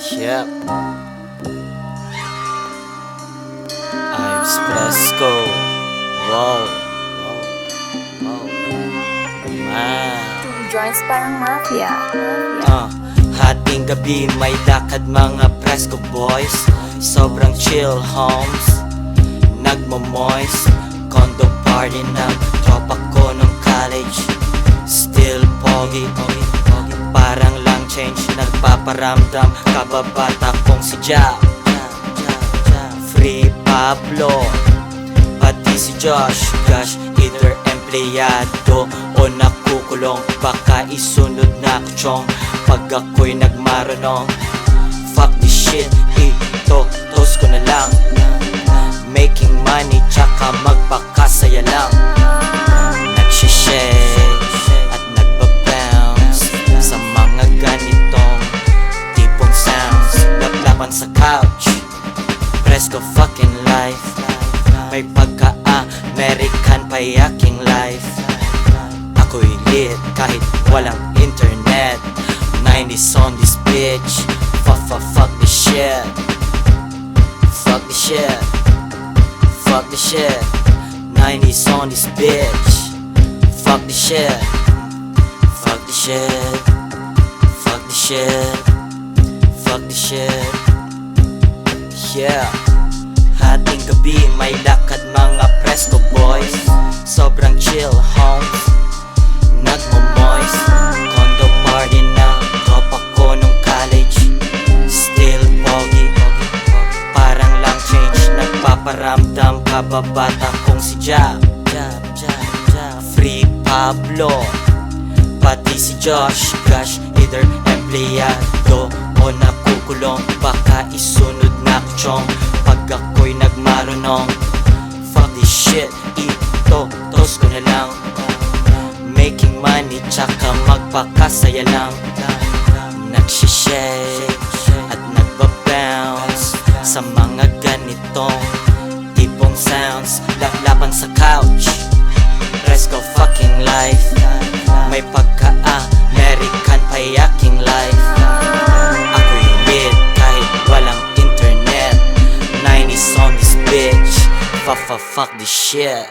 Yep. I'm Fresco. Wow. Wow. Man. Joints parang mafia. Hating gabi may lakad mga Fresco boys. Sobrang chill homes, nagmo-moist. Condo party ng tropa ko nung college. Still pogi, parang lang change. Nagpaparamdam, kababata kong si Ja. Free Pablo, pati si Josh. Gosh, either empleyado o nakukulong. Baka isunod na kutsong pag ako'y nagmarunong. Fuck this shit, ito, toast ko na lang. Making money tsaka magpakasaya lang. Nagsishake at nagbabounce sa mga ganitong tipong sounds. Laplapan sa couch, Fresco fucking life. May pagka-American payaking life. Ako'y lit kahit walang internet. 90s on this bitch. Fuck this shit. Fuck this shit. Fuck this shit. 90s on this bitch. Fuck this shit. Fuck this shit. Fuck this shit. Fuck this shit. Yeah. Hating gabi may lakad mga Fresco boys. Sobrang chill homes, nagmo-moist. Condo party na tropa ko nung college. Still pogi, parang lang change. Nagpaparamdam, kababata kong si Ja. Free Pablo, pati si Josh. Gosh, either empleyado o nakukulong. Baka isunod na kutsong pag ako'y nagmarunong. Fuck this shit, ito, toast ko na lang. Making money tsaka magpakasaya lang. Nagsishake at nagbabounce sa mga ganitong tipong sounds. Laplapan sa couch, Fresco fucking life. May pagka-American payaking life. Ako'y lit kahit walang internet. 90s on this bitch. Fuck this shit.